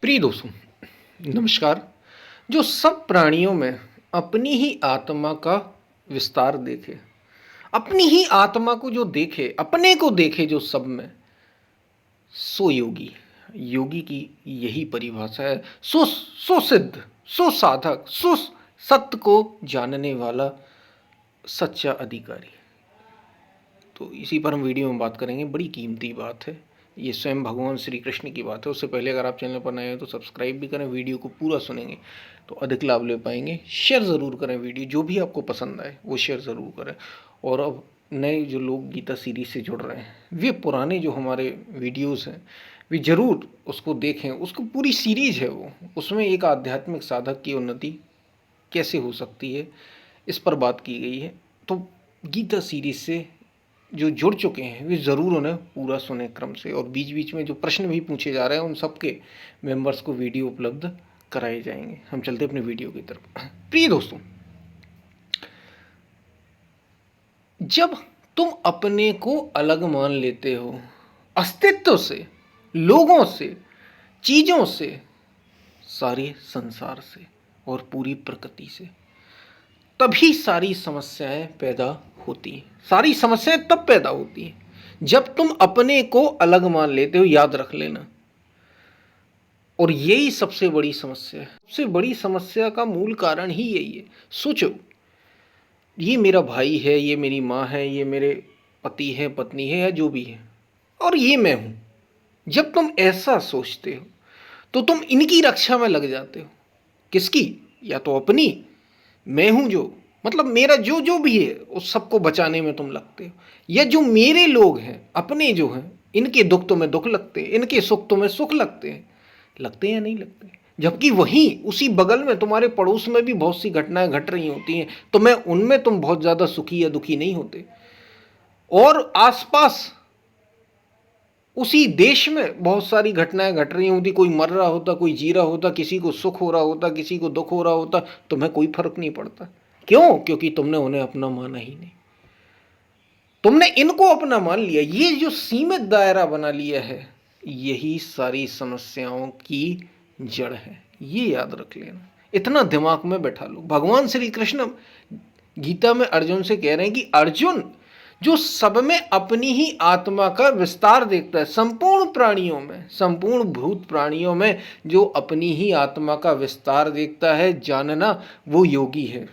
प्रिय दोस्तों, नमस्कार। जो सब प्राणियों में अपनी ही आत्मा का विस्तार देखे, अपनी ही आत्मा को जो देखे, अपने को देखे जो सब में, सो योगी। योगी की यही परिभाषा है। सो सिद्ध, सो साधक, सो सत्य को जानने वाला सच्चा अधिकारी। तो इसी पर हम वीडियो में बात करेंगे। बड़ी कीमती बात है, ये स्वयं भगवान श्री कृष्ण की बात है। उससे पहले अगर आप चैनल पर नए हैं तो सब्सक्राइब भी करें, वीडियो को पूरा सुनेंगे तो अधिक लाभ ले पाएंगे। शेयर ज़रूर करें, वीडियो जो भी आपको पसंद आए वो शेयर ज़रूर करें। और अब नए जो लोग गीता सीरीज से जुड़ रहे हैं, वे पुराने जो हमारे वीडियोज़ हैं वे ज़रूर उसको देखें। उसको पूरी सीरीज है वो, उसमें एक आध्यात्मिक साधक की उन्नति कैसे हो सकती है इस पर बात की गई है। तो गीता सीरीज से जो जुड़ चुके हैं वे ज़रूर उन्हें पूरा सुने क्रम से। और बीच बीच में जो प्रश्न भी पूछे जा रहे हैं उन सबके मेंबर्स को वीडियो उपलब्ध कराए जाएंगे। हम चलते अपने वीडियो की तरफ। प्रिय दोस्तों, जब तुम अपने को अलग मान लेते हो अस्तित्व से, लोगों से, चीज़ों से, सारे संसार से और पूरी प्रकृति से, तभी सारी समस्याएं पैदा होती हैं। सारी समस्याएं तब पैदा होती हैं जब तुम अपने को अलग मान लेते हो। याद रख लेना। और यही सबसे बड़ी समस्या है। सबसे बड़ी समस्या का मूल कारण ही यही है। सोचो, ये मेरा भाई है, ये मेरी माँ है, ये मेरे पति है, पत्नी है, या जो भी है, और ये मैं हूं। जब तुम ऐसा सोचते हो तो तुम इनकी रक्षा में लग जाते हो। किसकी? या तो अपनी, मैं हूं जो, मतलब मेरा जो जो भी है उस सबको बचाने में तुम लगते हो। या जो मेरे लोग हैं, अपने जो हैं, इनके दुख तुम्हें दुख लगते हैं, इनके सुख तुम्हें सुख लगते हैं। लगते हैं या नहीं लगते? जबकि वहीं उसी बगल में तुम्हारे पड़ोस में भी बहुत सी घटनाएं घट रही होती हैं, तो मैं उनमें तुम बहुत ज़्यादा सुखी या दुखी नहीं होते। और आसपास उसी देश में बहुत सारी घटनाएं घट रही होती, कोई मर रहा होता, कोई जी रहा होता, किसी को सुख हो रहा होता, किसी को दुख हो रहा होता, तुम्हें कोई फर्क नहीं पड़ता। क्यों? क्योंकि तुमने उन्हें अपना माना ही नहीं। तुमने इनको अपना मान लिया। ये जो सीमित दायरा बना लिया है, यही सारी समस्याओं की जड़ है। ये याद रख लेना, इतना दिमाग में बैठा लो। भगवान श्री कृष्ण गीता में अर्जुन से कह रहे हैं कि अर्जुन, जो सब में अपनी ही आत्मा का विस्तार देखता है, संपूर्ण प्राणियों में, संपूर्ण भूत प्राणियों में जो अपनी ही आत्मा का विस्तार देखता है, जानना वो योगी है।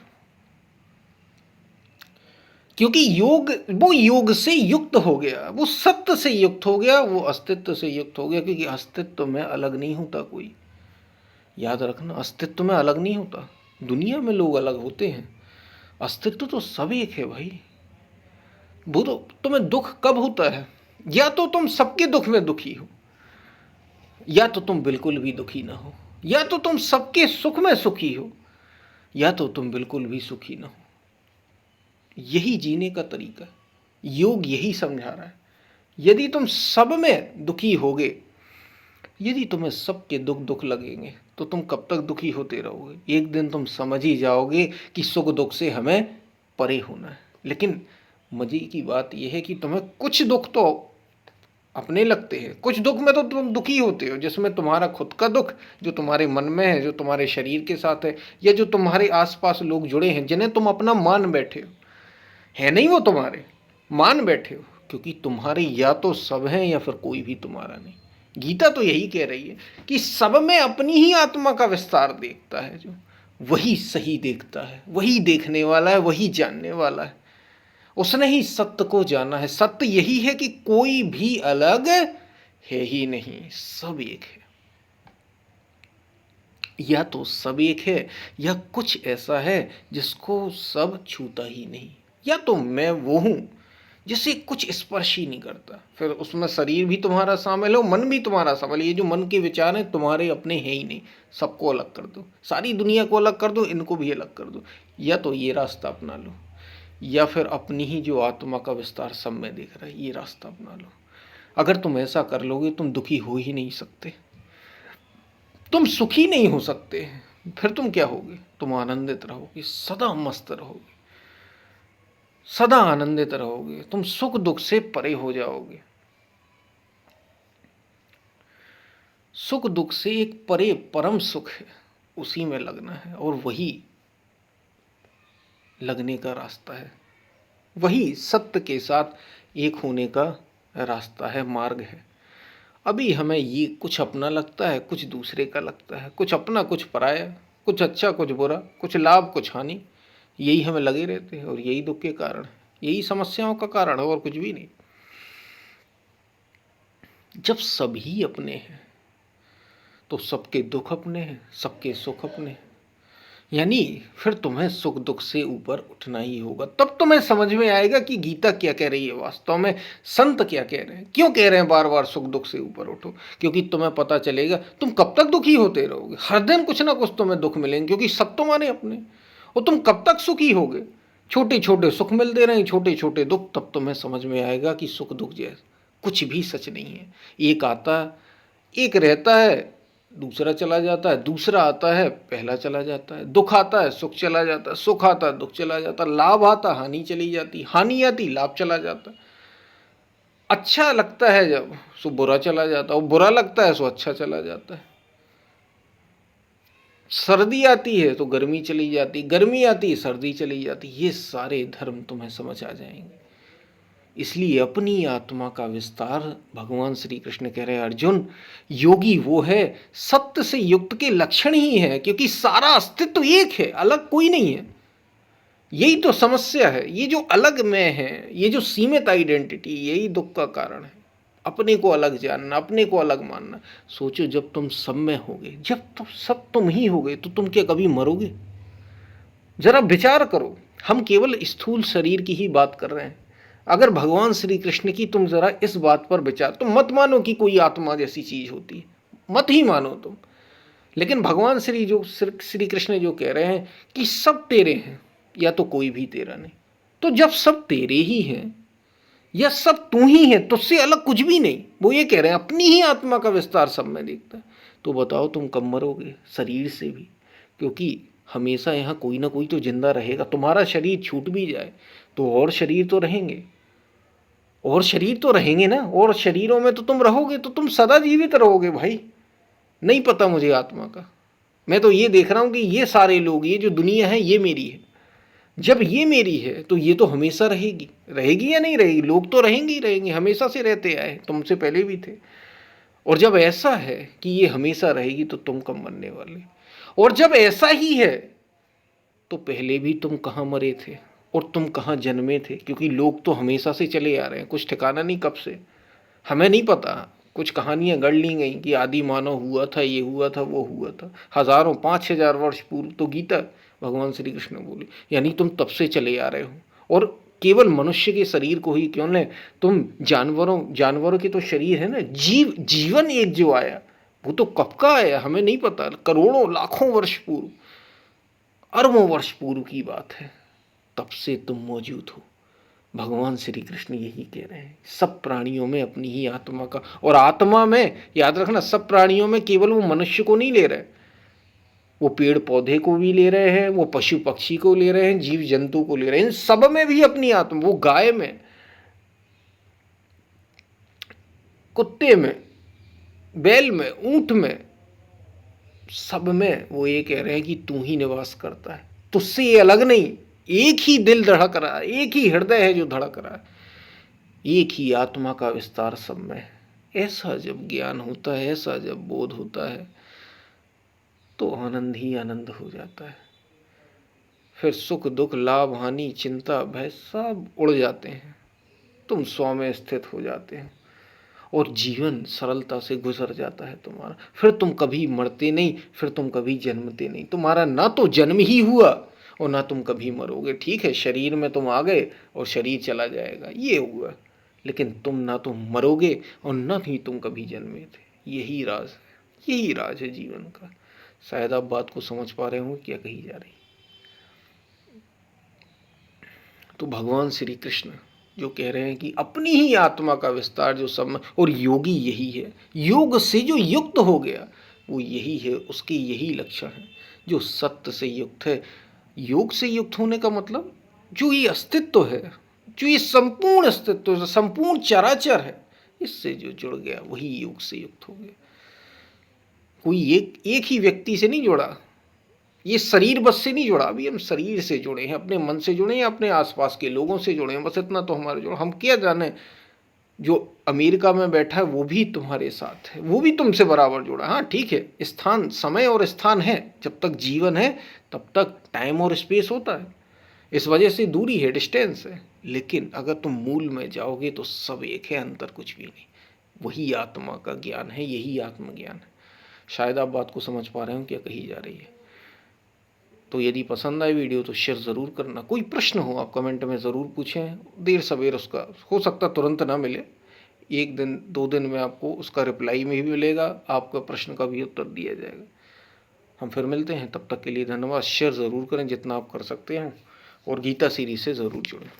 क्योंकि योग, वो योग से युक्त हो गया, वो सत्य से युक्त हो गया, वो अस्तित्व से युक्त हो गया। क्योंकि अस्तित्व में अलग नहीं होता कोई। याद रखना, अस्तित्व में अलग नहीं होता। दुनिया में लोग अलग होते हैं, अस्तित्व तो सब एक है भाई। वो तो, तुम्हें दुख कब होता है? या तो तुम सबके दुख में दुखी हो, या तो तुम बिल्कुल भी दुखी ना हो। या तो तुम सबके सुख में सुखी हो, या तो तुम बिल्कुल भी सुखी ना हो। यही जीने का तरीका है। योग यही समझा रहा है। यदि तुम सब में दुखी होगे, यदि तुम्हें सबके दुख दुख लगेंगे, तो तुम कब तक दुखी होते रहोगे? एक दिन तुम समझ ही जाओगे कि सुख दुख से हमें परे होना है। लेकिन मजे की बात यह है कि तुम्हें कुछ दुख तो अपने लगते हैं, कुछ दुख में तो तुम दुखी होते हो, जिसमें तुम्हारा खुद का दुख जो तुम्हारे मन में है, जो तुम्हारे शरीर के साथ है, या जो तुम्हारे आसपास लोग जुड़े हैं जिन्हें तुम अपना मान बैठे हो। है नहीं वो तुम्हारे, मान बैठे हो। क्योंकि तुम्हारे या तो सब हैं या फिर कोई भी तुम्हारा नहीं। गीता तो यही कह रही है कि सब में अपनी ही आत्मा का विस्तार देखता है जो, वही सही देखता है, वही देखने वाला है, वही जानने वाला है। उसने ही सत्य को जाना है। सत्य यही है कि कोई भी अलग है ही नहीं, सब एक है। या तो सब एक है, या कुछ ऐसा है जिसको सब छूता ही नहीं। या तो मैं वो हूं जिसे कुछ स्पर्श ही नहीं करता। फिर उसमें शरीर भी तुम्हारा शामिल हो, मन भी तुम्हारा शामिल। ये जो मन के विचार हैं तुम्हारे अपने हैं ही नहीं। सबको अलग कर दो, सारी दुनिया को अलग कर दो, इनको भी अलग कर दो। या तो ये रास्ता अपना लो, या फिर अपनी ही जो आत्मा का विस्तार सब में दिख रहा है, ये रास्ता अपना लो। अगर तुम ऐसा कर लोगे तुम दुखी हो ही नहीं सकते, तुम सुखी नहीं हो सकते। फिर तुम क्या होगे? तुम आनंदित रहोगे, सदा मस्त रहोगे, सदा आनंदित रहोगे, तुम सुख दुख से परे हो जाओगे। सुख दुख से एक परे परम सुख है, उसी में लगना है, और वही लगने का रास्ता है, वही सत्य के साथ एक होने का रास्ता है, मार्ग है। अभी हमें ये कुछ अपना लगता है, कुछ दूसरे का लगता है, कुछ अपना कुछ पराया, कुछ अच्छा कुछ बुरा, कुछ लाभ कुछ हानि, यही हमें लगे रहते हैं, और यही दुख के कारण है, यही समस्याओं का कारण है, और कुछ भी नहीं। जब सभी अपने हैं तो सबके दुख अपने हैं, सबके सुख अपने हैं। यानी फिर तुम्हें सुख दुख से ऊपर उठना ही होगा, तब तुम्हें समझ में आएगा कि गीता क्या कह रही है, वास्तव में संत क्या कह रहे हैं, क्यों कह रहे हैं बार बार सुख दुख से ऊपर उठो। क्योंकि तुम्हें पता चलेगा तुम कब तक दुखी होते रहोगे, हर दिन कुछ ना कुछ तुम्हें दुख मिलेंगे, क्योंकि सब तुम्हारे अपने। और तुम कब तक सुखी होगे, छोटे छोटे सुख मिलते रहे, छोटे छोटे दुख, तब तुम्हें समझ में आएगा कि सुख दुख जैसे कुछ भी सच नहीं है। एक आता, एक रहता है, दूसरा चला जाता है, दूसरा आता है, पहला चला जाता है। दुख आता है, सुख चला जाता है, सुख आता है, दुख चला जाता है, लाभ आता, हानि चली जाती, हानि आती, लाभ चला जाता है। अच्छा लगता है जब, सो बुरा चला जाता है, और बुरा लगता है सो अच्छा चला जाता है। सर्दी आती है तो गर्मी चली जाती, गर्मी आती है सर्दी चली जाती। ये सारे धर्म तुम्हें समझ आ जाएंगे। इसलिए अपनी आत्मा का विस्तार भगवान श्री कृष्ण कह रहे हैं, अर्जुन योगी वो है सत्य से युक्त के लक्षण ही है, क्योंकि सारा अस्तित्व एक है, अलग कोई नहीं है। यही तो समस्या है, ये जो अलग मैं है, ये जो सीमित आइडेंटिटी, यही दुख का कारण है। अपने को अलग जानना, अपने को अलग मानना। सोचो जब तुम सब में होगे, जब तुम सब तुम ही होगे, तो तुम क्या कभी मरोगे? जरा विचार करो, हम केवल स्थूल शरीर की ही बात कर रहे हैं। अगर भगवान श्री कृष्ण की तुम जरा इस बात पर विचार, तुम मत मानो कि कोई आत्मा जैसी चीज होती है, मत ही मानो तुम। लेकिन भगवान श्री कृष्ण जो कह रहे हैं कि सब तेरे हैं, या तो कोई भी तेरा नहीं। तो जब सब तेरे ही हैं, या सब तू ही है, तुझसे अलग कुछ भी नहीं, वो ये कह रहे हैं अपनी ही आत्मा का विस्तार सब में दिखता है, तो बताओ तुम कब मरोगे शरीर से भी? क्योंकि हमेशा यहाँ कोई ना कोई तो जिंदा रहेगा। तुम्हारा शरीर छूट भी जाए तो और शरीर तो रहेंगे, और शरीर तो रहेंगे ना, और शरीरों में तो तुम रहोगे, तो तुम सदा जीवित रहोगे भाई। नहीं पता मुझे आत्मा का, मैं तो ये देख रहा हूं कि ये सारे लोग, ये जो दुनिया है ये मेरी है। जब ये मेरी है तो ये तो हमेशा रहेगी, रहेगी या नहीं रहेगी? लोग तो रहेंगे ही रहेंगे, हमेशा से रहते आए, तुमसे पहले भी थे। और जब ऐसा है कि ये हमेशा रहेगी, तो तुम कब मरने वाले? और जब ऐसा ही है तो पहले भी तुम कहाँ मरे थे और तुम कहाँ जन्मे थे? क्योंकि लोग तो हमेशा से चले आ रहे हैं, कुछ ठिकाना नहीं कब से, हमें नहीं पता। कुछ कहानियां गढ़ ली गई कि आदि मानव हुआ था, ये हुआ था, वो हुआ था, हजारों 5,000 वर्ष पूर्व तो गीता भगवान श्री कृष्ण बोले। यानी तुम तब से चले आ रहे हो। और केवल मनुष्य के शरीर को ही क्यों लें, तुम जानवरों के तो शरीर है ना। जीवन एक जो आया, वो तो कब का आया हमें नहीं पता, करोड़ों लाखों वर्ष पूर्व, अरबों वर्ष पूर्व की बात है। तब से तुम मौजूद हो। भगवान श्री कृष्ण यही कह रहे हैं, सब प्राणियों में अपनी ही आत्मा का, और आत्मा में याद रखना, सब प्राणियों में केवल वो मनुष्य को नहीं ले रहे, वो पेड़ पौधे को भी ले रहे हैं, वो पशु पक्षी को ले रहे हैं, जीव जंतु को ले रहे हैं, इन सब में भी अपनी आत्मा, वो गाय में, कुत्ते में, बैल में, ऊंट में, सब में वो ये कह रहे हैं कि तू ही निवास करता है, तुझसे ये अलग नहीं। एक ही दिल धड़क रहा है, एक ही हृदय है जो धड़क रहा है, एक ही आत्मा का विस्तार सब में है। ऐसा जब ज्ञान होता है, ऐसा जब बोध होता है, तो आनंद ही आनंद हो जाता है। फिर सुख दुख लाभ हानि चिंता भय सब उड़ जाते हैं, तुम स्व में स्थित हो जाते हैं, और जीवन सरलता से गुजर जाता है तुम्हारा। फिर तुम कभी मरते नहीं, फिर तुम कभी जन्मते नहीं, तुम्हारा ना तो जन्म ही हुआ और ना तुम कभी मरोगे। ठीक है, शरीर में तुम आ गए और शरीर चला जाएगा, ये हुआ, लेकिन तुम ना तो मरोगे और ना ही तुम कभी जन्मे थे। यही राज है, यही राज है जीवन का। शायद आप बात को समझ पा रहे हो क्या कही जा रही। तो भगवान श्री कृष्ण जो कह रहे हैं कि अपनी ही आत्मा का विस्तार जो सब, और योगी यही है, योग से जो युक्त हो गया वो यही है, उसके यही लक्षण है, जो सत्य से युक्त है। योग से युक्त होने का मतलब जो ये अस्तित्व है, जो ये संपूर्ण अस्तित्व, संपूर्ण चराचर है, इससे जो जुड़ गया वही योग से युक्त हो गया। कोई एक एक ही व्यक्ति से नहीं जुड़ा, ये शरीर बस से नहीं जुड़ा, अभी हम शरीर से जुड़े हैं, अपने मन से जुड़े हैं, अपने आसपास के लोगों से जुड़े हैं, बस इतना तो हमारे जुड़े। हम क्या जाने, जो अमेरिका में बैठा है वो भी तुम्हारे साथ है, वो भी तुमसे बराबर जुड़ा। हाँ ठीक है, स्थान, समय और स्थान है, जब तक जीवन है तब तक टाइम और स्पेस होता है, इस वजह से दूरी है, डिस्टेंस है। लेकिन अगर तुम मूल में जाओगे तो सब एक है, अंतर कुछ भी नहीं। वही आत्मा का ज्ञान है, यही आत्मज्ञान है। शायद आप बात को समझ पा रहे हो क्या कही जा रही है। तो यदि पसंद आए वीडियो तो शेयर ज़रूर करना। कोई प्रश्न हो आप कमेंट में ज़रूर पूछें, देर सवेर उसका हो सकता तुरंत ना मिले, 1 दिन 2 दिन में आपको उसका रिप्लाई में भी मिलेगा, आपका प्रश्न का भी उत्तर दिया जाएगा। हम फिर मिलते हैं, तब तक के लिए धन्यवाद। शेयर ज़रूर करें जितना आप कर सकते हैं, और गीता सीरीज से ज़रूर जुड़ें।